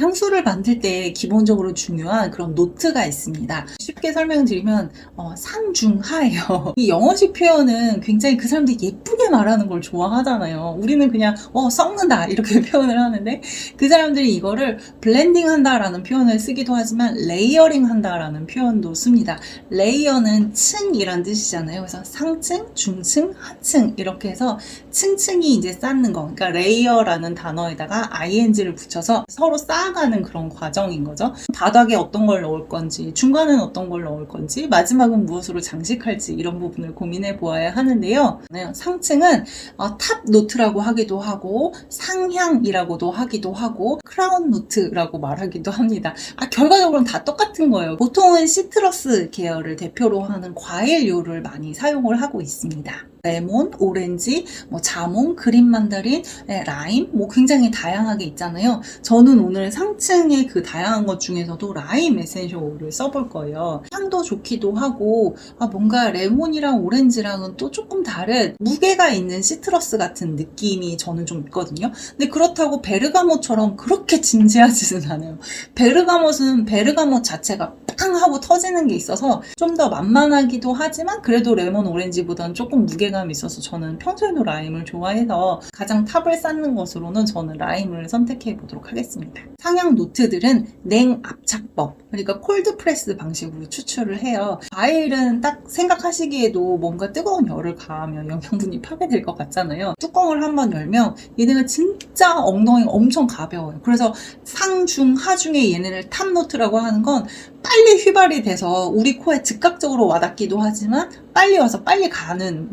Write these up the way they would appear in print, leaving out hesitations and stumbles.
향수를 만들 때 기본적으로 중요한 그런 노트가 있습니다. 쉽게 설명드리면 상중하예요. 이 영어식 표현은 굉장히 그 사람들이 예쁘게 말하는 걸 좋아하잖아요. 우리는 그냥 썩는다 이렇게 표현을 하는데 그 사람들이 이거를 블렌딩 한다라는 표현을 쓰기도 하지만 레이어링 한다라는 표현도 씁니다. 레이어는 층이란 뜻이잖아요. 그래서 상층, 중층, 하층 이렇게 해서 층층이 이제 쌓는 거. 그러니까 레이어라는 단어에다가 ing를 붙여서 서로 쌓아가는 그런 과정인 거죠. 바닥에 어떤 걸 넣을 건지, 중간은 어떤 걸 넣을 건지, 마지막은 무엇으로 장식할지 이런 부분을 고민해 보아야 하는데요. 상층은 탑 노트라고 하기도 하고 상향이라고도 하기도 하고 크라운 노트라고 말하기도 합니다. 결과적으로는 다 똑같은 거예요. 보통은 시트러스 계열을 대표로 하는 과일류를 많이 사용을 하고 있습니다. 레몬, 오렌지, 자몽, 그린 만다린, 라임, 굉장히 다양하게 있잖아요. 저는 오늘 상층의 그 다양한 것 중에서도 라임 에센셜 오일을 써볼 거예요. 향도 좋기도 하고 뭔가 레몬이랑 오렌지랑은 또 조금 다른 무게가 있는 시트러스 같은 느낌이 저는 좀 있거든요. 근데 그렇다고 베르가못처럼 그렇게 진지하지는 않아요. 베르가못은 베르가못 자체가 빵 하고 터지는 게 있어서 좀 더 만만하기도 하지만 그래도 레몬, 오렌지보다는 조금 무게감이 있어서 저는 평소에도 라임을 좋아해서 가장 탑을 쌓는 것으로는 저는 라임을 선택해 보도록 하겠습니다. 상향 노트들은 냉압착법, 그러니까 콜드 프레스 방식으로 추출을 해요. 과일은 딱 생각하시기에도 뭔가 뜨거운 열을 가하면 영양분이 파괴될 것 같잖아요. 뚜껑을 한번 열면 얘네가 진짜 엉덩이가 엄청 가벼워요. 그래서 상, 중, 하 중에 얘네를 탑 노트라고 하는 건 빨리 휘발이 돼서 우리 코에 즉각적으로 와닿기도 하지만 빨리 와서 빨리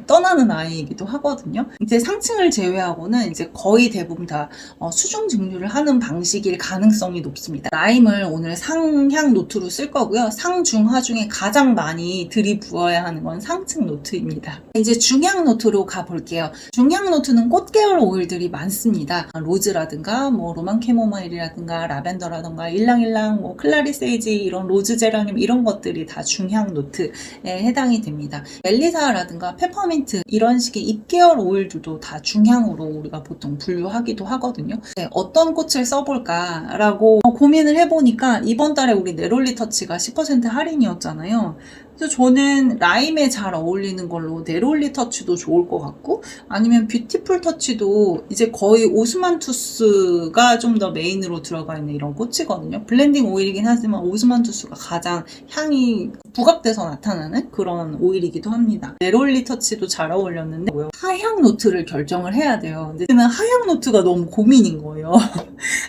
떠나는 아이이기도 하거든요. 이제 상층을 제외하고는 이제 거의 대부분 다 수중 증류를 하는 방식일 가능성이 높습니다. 라임을 오늘 상향 노트로 쓸 거고요. 상, 중, 하 중에 가장 많이 들이부어야 하는 건 상층 노트입니다. 이제 중향 노트로 가볼게요. 중향 노트는 꽃 계열 오일들이 많습니다. 로즈라든가 로만 캐모마일이라든가 라벤더라든가 일랑일랑 클라리세이지 이런 로즈 제라늄 이런 것들이 다 중향 노트에 해당이 됩니다. 멜리사라든가 페퍼민트 이런 식의 잎 계열 오일들도 다 중향으로 우리가 보통 분류하기도 하거든요. 어떤 꽃을 써볼까라고 고민을 해보니까 이번 달에 우리 네롤리 터치가 10% 할인이었잖아요. 그래서 저는 라임에 잘 어울리는 걸로 네롤리 터치도 좋을 것 같고 아니면 뷰티풀 터치도 이제 거의 오스만투스가 좀 더 메인으로 들어가 있는 이런 꽃이거든요. 블렌딩 오일이긴 하지만 오스만투스가 가장 향이 부각돼서 나타나는 그런 오일이기도 합니다. 네롤리 터치도 잘 어울렸는데 하향 노트를 결정을 해야 돼요. 근데 저는 하향 노트가 너무 고민인 거예요.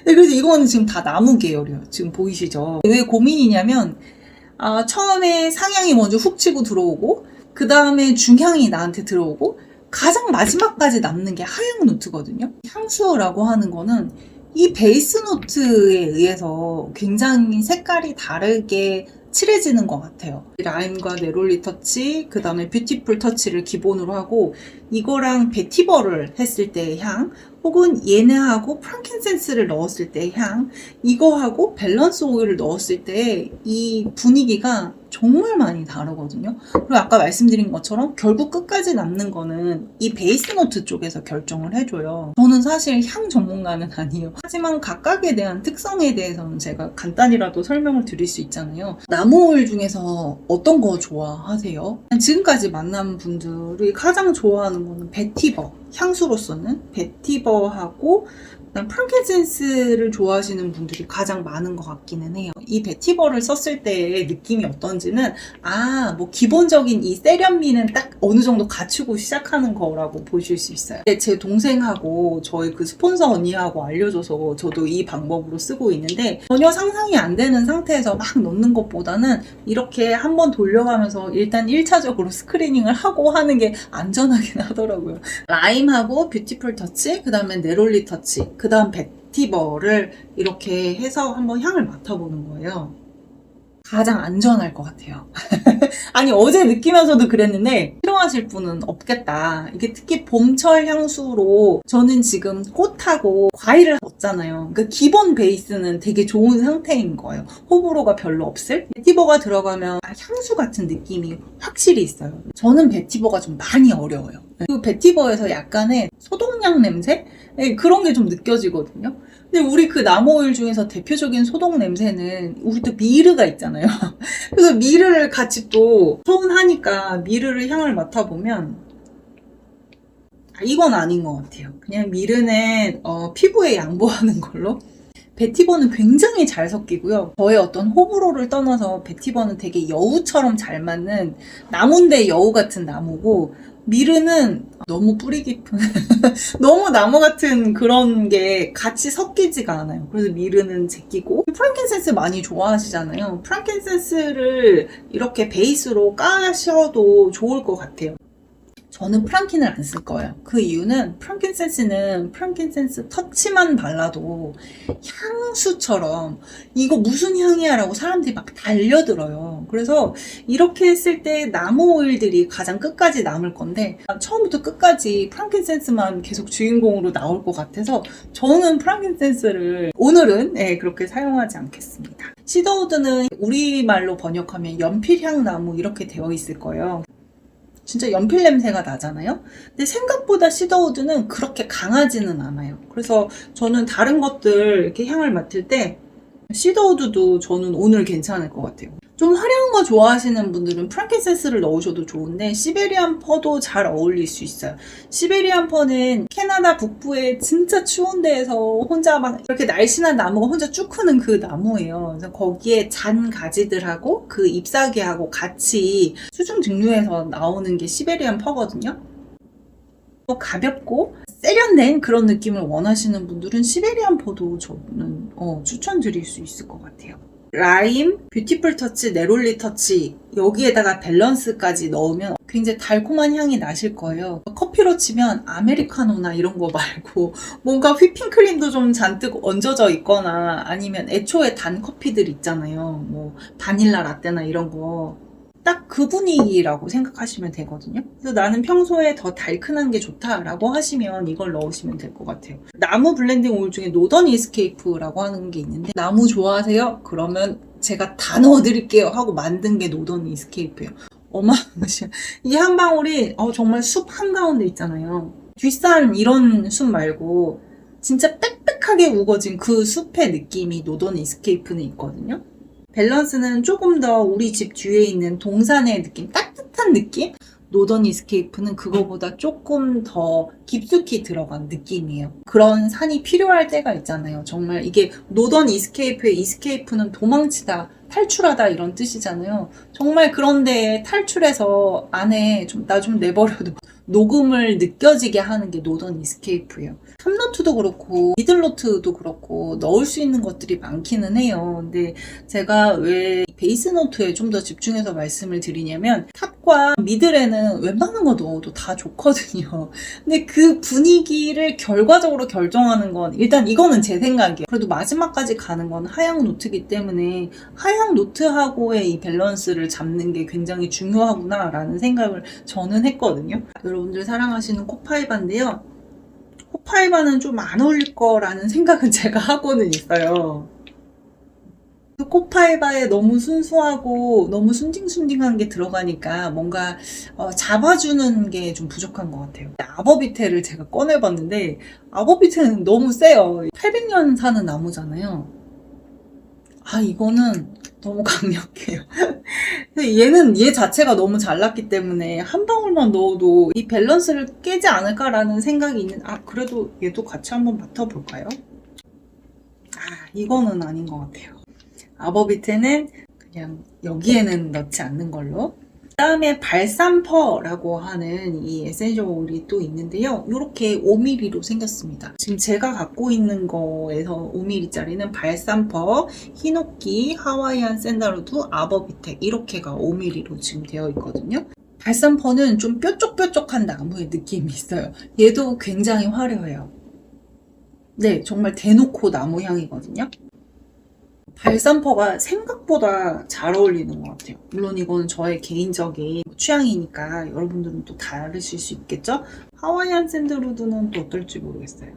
그래서 이거는 지금 다 나무 계열이에요. 지금 보이시죠? 왜 고민이냐면 처음에 상향이 먼저 훅 치고 들어오고 그 다음에 중향이 나한테 들어오고 가장 마지막까지 남는 게 하향 노트거든요. 향수라고 하는 거는 이 베이스 노트에 의해서 굉장히 색깔이 다르게 칠해지는 것 같아요. 라임과 네롤리 터치, 그 다음에 뷰티풀 터치를 기본으로 하고 이거랑 베티버를 했을 때의 향, 혹은 얘네하고 프랑킨센스를 넣었을 때의 향, 이거하고 밸런스 오일을 넣었을 때 이 분위기가 정말 많이 다르거든요. 그리고 아까 말씀드린 것처럼 결국 끝까지 남는 거는 이 베이스 노트 쪽에서 결정을 해줘요. 저는 사실 향 전문가는 아니에요. 하지만 각각에 대한 특성에 대해서는 제가 간단히라도 설명을 드릴 수 있잖아요. 나무 오일 중에서 어떤 거 좋아하세요? 지금까지 만난 분들이 가장 좋아하는 거는 베티버, 향수로서는 베티버하고 프랑킨센스를 좋아하시는 분들이 가장 많은 것 같기는 해요. 이 베티버를 썼을 때의 느낌이 어떤지는 기본적인 이 세련미는 딱 어느 정도 갖추고 시작하는 거라고 보실 수 있어요. 제 동생하고 저희 그 스폰서 언니하고 알려줘서 저도 이 방법으로 쓰고 있는데 전혀 상상이 안 되는 상태에서 막 넣는 것보다는 이렇게 한번 돌려가면서 일단 1차적으로 스크리닝을 하고 하는 게 안전하긴 하더라고요. 라임하고 뷰티풀 터치, 그 다음에 네롤리 터치, 그 다음 베티버를 이렇게 해서 한번 향을 맡아보는 거예요. 가장 안전할 것 같아요. 아니 어제 느끼면서도 그랬는데 싫어하실 분은 없겠다. 이게 특히 봄철 향수로 저는 지금 꽃하고 과일을 넣었잖아요. 그러니까 기본 베이스는 되게 좋은 상태인 거예요. 호불호가 별로 없을? 베티버가 들어가면 향수 같은 느낌이 확실히 있어요. 저는 베티버가 좀 많이 어려워요. 그 베티버에서 약간의 소독약 냄새? 그런 게 좀 느껴지거든요. 근데 우리 그 나무 오일 중에서 대표적인 소독 냄새는 우리 또 미르가 있잖아요. 그래서 미르를 같이 또 소운하니까 미르를 향을 맡아보면 이건 아닌 것 같아요. 그냥 미르는 피부에 양보하는 걸로. 베티버는 굉장히 잘 섞이고요. 저의 어떤 호불호를 떠나서 베티버는 되게 여우처럼 잘 맞는 나무인데 여우 같은 나무고, 미르는 너무 뿌리 깊은 너무 나무 같은 그런 게 같이 섞이지가 않아요. 그래서 미르는 제끼고, 프랑킨센스 많이 좋아하시잖아요. 프랑킨센스를 이렇게 베이스로 까셔도 좋을 것 같아요. 저는 프랑킨을 안 쓸 거예요. 그 이유는 프랑킨센스는 프랑킨센스 터치만 발라도 향수처럼 이거 무슨 향이야 라고 사람들이 막 달려들어요. 그래서 이렇게 했을 때 나무 오일들이 가장 끝까지 남을 건데, 처음부터 끝까지 프랑킨센스만 계속 주인공으로 나올 것 같아서 저는 프랑킨센스를 오늘은 그렇게 사용하지 않겠습니다. 시더우드는 우리말로 번역하면 연필향 나무 이렇게 되어 있을 거예요. 진짜 연필 냄새가 나잖아요. 근데 생각보다 시더우드는 그렇게 강하지는 않아요. 그래서 저는 다른 것들 이렇게 향을 맡을 때 시더우드도 저는 오늘 괜찮을 것 같아요. 좀 화려한 거 좋아하시는 분들은 프랑킨센스를 넣으셔도 좋은데 시베리안 퍼도 잘 어울릴 수 있어요. 시베리안 퍼는 캐나다 북부의 진짜 추운 데에서 혼자 막 이렇게 날씬한 나무가 혼자 쭉 크는 그 나무예요. 그래서 거기에 잔 가지들하고 그 잎사귀하고 같이 수중 증류해서 나오는 게 시베리안 퍼거든요. 가볍고 세련된 그런 느낌을 원하시는 분들은 시베리안 퍼도 저는 추천드릴 수 있을 것 같아요. 라임, 뷰티풀 터치, 네롤리 터치 여기에다가 밸런스까지 넣으면 굉장히 달콤한 향이 나실 거예요. 커피로 치면 아메리카노나 이런 거 말고 뭔가 휘핑크림도 좀 잔뜩 얹어져 있거나, 아니면 애초에 단 커피들 있잖아요. 뭐 바닐라 라떼나 이런 거 딱 그 분위기라고 생각하시면 되거든요. 그래서 나는 평소에 더 달큰한 게 좋다라고 하시면 이걸 넣으시면 될 것 같아요. 나무 블렌딩 오일 중에 노던 이스케이프라고 하는 게 있는데, 나무 좋아하세요? 그러면 제가 다 넣어드릴게요 하고 만든 게 노던 이스케이프예요. 어마어마해요. 이 한 방울이 정말 숲 한가운데 있잖아요. 뒷산 이런 숲 말고 진짜 빽빽하게 우거진 그 숲의 느낌이 노던 이스케이프는 있거든요. 밸런스는 조금 더 우리 집 뒤에 있는 동산의 느낌, 따뜻한 느낌? 노던 이스케이프는 그거보다 조금 더 깊숙이 들어간 느낌이에요. 그런 산이 필요할 때가 있잖아요. 정말 이게 노던 이스케이프의 이스케이프는 도망치다, 탈출하다 이런 뜻이잖아요. 정말 그런데 탈출해서 안에 나 좀 내버려도 녹음을 느껴지게 하는 게 노던 이스케이프예요. 탑노트도 그렇고 미들노트도 그렇고 넣을 수 있는 것들이 많기는 해요. 근데 제가 왜 베이스 노트에 좀 더 집중해서 말씀을 드리냐면, 탑과 미들에는 웬만한 거 넣어도 다 좋거든요. 근데 그 분위기를 결과적으로 결정하는 건, 일단 이거는 제 생각이에요. 그래도 마지막까지 가는 건 하향 노트이기 때문에 하향 노트하고의 이 밸런스를 잡는 게 굉장히 중요하구나 라는 생각을 저는 했거든요. 여러분들 사랑하시는 코파이바인데요. 코파이바는 좀 안 어울릴 거라는 생각은 제가 하고는 있어요. 코파이바에 너무 순수하고 너무 순딩순딩한 게 들어가니까 뭔가 잡아주는 게 좀 부족한 것 같아요. 아버비테를 제가 꺼내봤는데 아버비테는 너무 세요. 800년 사는 나무잖아요. 이거는 너무 강력해요. 얘 자체가 너무 잘났기 때문에 한 방울만 넣어도 이 밸런스를 깨지 않을까라는 생각이 있는, 그래도 얘도 같이 한번 맡아볼까요? 이거는 아닌 것 같아요. 아버비테는 그냥 여기에는 넣지 않는 걸로. 그 다음에 발삼퍼라고 하는 이 에센셜 오일이 또 있는데요. 이렇게 5mm로 생겼습니다. 지금 제가 갖고 있는 거에서 5mm짜리는 발삼퍼, 히노키, 하와이안 샌달우드, 아버비테 이렇게가 5mm로 지금 되어 있거든요. 발삼퍼는 좀 뾰족뾰족한 나무의 느낌이 있어요. 얘도 굉장히 화려해요. 네, 정말 대놓고 나무 향이거든요. 발삼퍼가 생각보다 잘 어울리는 것 같아요. 물론 이거는 저의 개인적인 취향이니까 여러분들은 또 다르실 수 있겠죠? 하와이안 샌들우드는 또 어떨지 모르겠어요.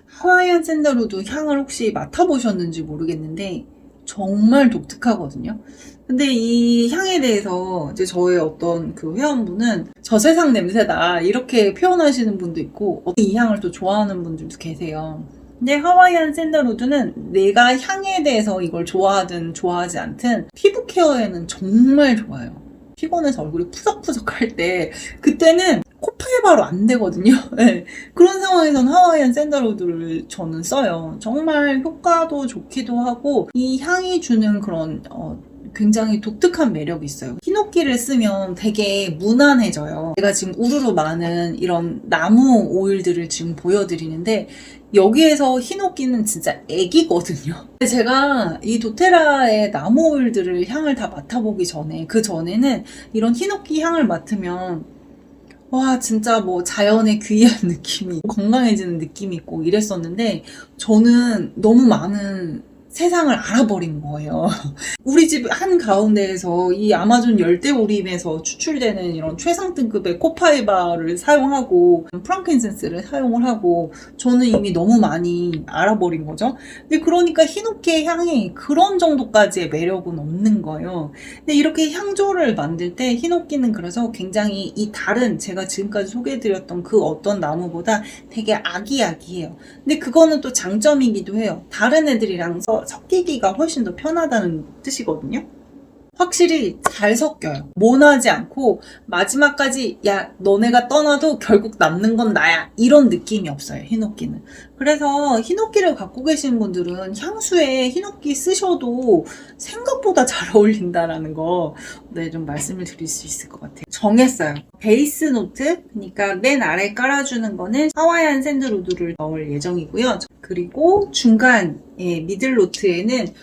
하와이안 샌들우드 향을 혹시 맡아보셨는지 모르겠는데 정말 독특하거든요. 근데 이 향에 대해서 이제 저의 어떤 그 회원분은 저세상 냄새다 이렇게 표현하시는 분도 있고, 이 향을 또 좋아하는 분들도 계세요. 근데 하와이안 샌들우드는 내가 향에 대해서 이걸 좋아하든 좋아하지 않든 피부 케어에는 정말 좋아요. 피곤해서 얼굴이 푸석푸석 할 때 그때는 코파이바로 안 되거든요. 네. 그런 상황에서는 하와이안 샌들우드를 저는 써요. 정말 효과도 좋기도 하고 이 향이 주는 그런 굉장히 독특한 매력이 있어요. 히노키를 쓰면 되게 무난해져요. 제가 지금 우르르 많은 이런 나무 오일들을 지금 보여드리는데 여기에서 히노키는 진짜 애기거든요. 근데 제가 이 도테라의 나무 오일들을 향을 다 맡아보기 전에 그 전에는 이런 히노키 향을 맡으면 와 진짜 뭐 자연에 귀한 느낌이 건강해지는 느낌이 있고 이랬었는데 저는 너무 많은 세상을 알아버린 거예요. 우리 집 한가운데에서 이 아마존 열대우림에서 추출되는 이런 최상 등급의 코파이바를 사용하고 프랑킨센스를 사용을 하고 저는 이미 너무 많이 알아버린 거죠. 근데 그러니까 히노키의 향이 그런 정도까지의 매력은 없는 거예요. 근데 이렇게 향조를 만들 때 히노키는 그래서 굉장히 이 다른 제가 지금까지 소개해드렸던 그 어떤 나무보다 되게 아기아기해요. 근데 그거는 또 장점이기도 해요. 다른 애들이랑 섞이기가 훨씬 더 편하다는 뜻이거든요. 확실히 잘 섞여요. 모나지 않고 마지막까지 야 너네가 떠나도 결국 남는 건 나야 이런 느낌이 없어요. 히노키는. 그래서 히노키를 갖고 계신 분들은 향수에 히노키 쓰셔도 생각보다 잘 어울린다라는 거 네, 좀 말씀을 드릴 수 있을 것 같아요. 정했어요. 베이스 노트 그러니까 맨 아래 깔아주는 거는 하와이안 샌들우드를 넣을 예정이고요. 그리고 중간에 미들 노트에는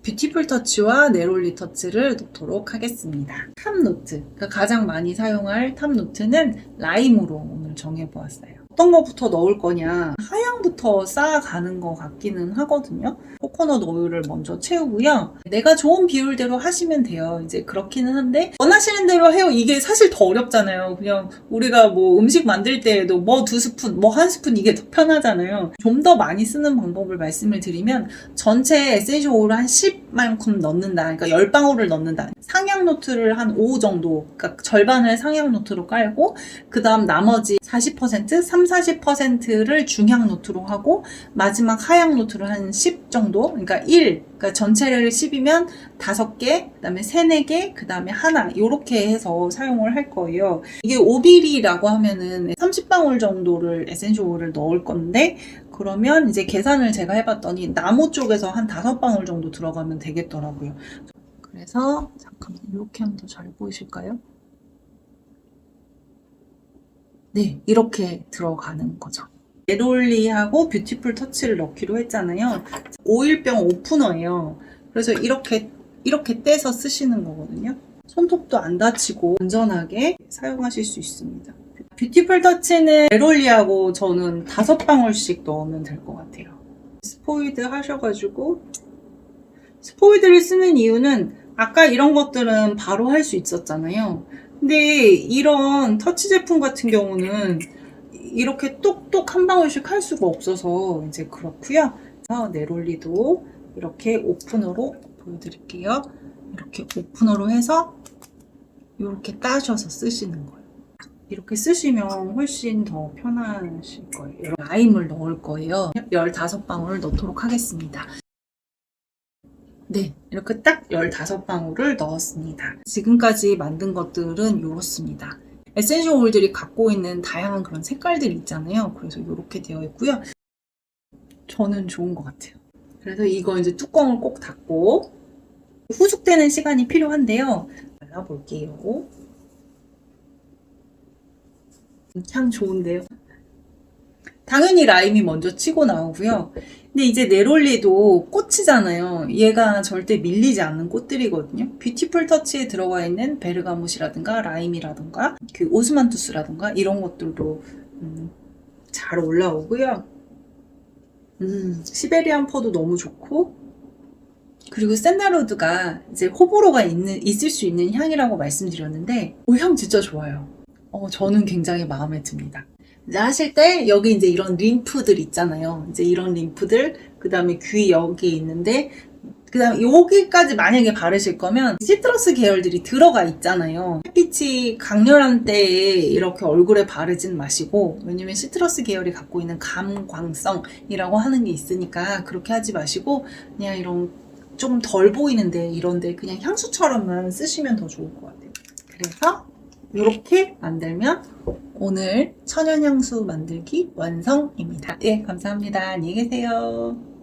뷰티풀 터치와 네롤리 터치를 넣도록 하겠습니다. 탑 노트, 그러니까 가장 많이 사용할 탑 노트는 라임으로 오늘 정해보았어요. 어떤 거부터 넣을 거냐, 하향부터 쌓아가는 것 같기는 하거든요. 코코넛 오일을 먼저 채우고요. 내가 좋은 비율대로 하시면 돼요. 이제 그렇기는 한데 원하시는 대로 해요. 이게 사실 더 어렵잖아요. 그냥 우리가 뭐 음식 만들 때에도 뭐 2스푼, 뭐 1스푼 이게 더 편하잖아요. 좀 더 많이 쓰는 방법을 말씀을 드리면 전체 에센셜 오일을 한 10만큼 넣는다. 그러니까 10방울을 넣는다. 상향 노트를 한 5 정도, 그러니까 절반을 상향 노트로 깔고 그 다음 나머지 40%, 40%를 중향 노트로 하고 마지막 하향 노트를 한 10 정도, 그러니까 1, 그러니까 전체를 10이면 5개, 그 다음에 3, 4개, 그 다음에 하나 이렇게 해서 사용을 할 거예요. 이게 5빌이라고 하면은 30방울 정도를 에센셜 오일을 넣을 건데 그러면 이제 계산을 제가 해봤더니 나무 쪽에서 한 5방울 정도 들어가면 되겠더라고요. 그래서 잠깐만 이렇게 하면 더 잘 보이실까요? 네, 이렇게 들어가는 거죠. 네롤리하고 뷰티풀 터치를 넣기로 했잖아요. 오일병 오프너예요. 그래서 이렇게 떼서 쓰시는 거거든요. 손톱도 안 다치고 안전하게 사용하실 수 있습니다. 뷰티풀 터치는 네롤리하고 저는 5방울씩 넣으면 될 것 같아요. 스포이드 하셔가지고 스포이드를 쓰는 이유는 아까 이런 것들은 바로 할 수 있었잖아요. 근데 이런 터치 제품 같은 경우는 이렇게 똑똑 한 방울씩 할 수가 없어서 이제 그렇고요. 그래서 네롤리도 이렇게 오프너로 보여드릴게요. 이렇게 오프너로 해서 이렇게 따셔서 쓰시는 거예요. 이렇게 쓰시면 훨씬 더 편하실 거예요. 라임을 넣을 거예요. 15방울 넣도록 하겠습니다. 네, 이렇게 딱 15방울을 넣었습니다. 지금까지 만든 것들은 이렇습니다. 에센셜 오일들이 갖고 있는 다양한 그런 색깔들이 있잖아요. 그래서 이렇게 되어 있고요. 저는 좋은 것 같아요. 그래서 이거 이제 뚜껑을 꼭 닫고 후숙되는 시간이 필요한데요. 발라볼게요. 향 좋은데요? 당연히 라임이 먼저 치고 나오고요. 근데 이제 네롤리도 꽃이잖아요. 얘가 절대 밀리지 않는 꽃들이거든요. 뷰티풀 터치에 들어가 있는 베르가못이라든가 라임이라든가 그 오스만투스라든가 이런 것들도 잘 올라오고요. 시베리안 퍼도 너무 좋고 그리고 샌달우드가 이제 호불호가 있을 수 있는 향이라고 말씀드렸는데 향 진짜 좋아요. 저는 굉장히 마음에 듭니다. 이제 하실 때 여기 이제 이런 림프들 있잖아요. 이제 이런 림프들, 그 다음에 귀 여기 있는데 그 다음 여기까지 만약에 바르실 거면 시트러스 계열들이 들어가 있잖아요. 햇빛이 강렬한 때에 이렇게 얼굴에 바르진 마시고, 왜냐면 시트러스 계열이 갖고 있는 감광성이라고 하는 게 있으니까 그렇게 하지 마시고 그냥 이런 조금 덜 보이는데 이런데 그냥 향수처럼만 쓰시면 더 좋을 것 같아요. 그래서 이렇게 만들면 오늘 천연향수 만들기 완성입니다. 네, 감사합니다. 안녕히 계세요.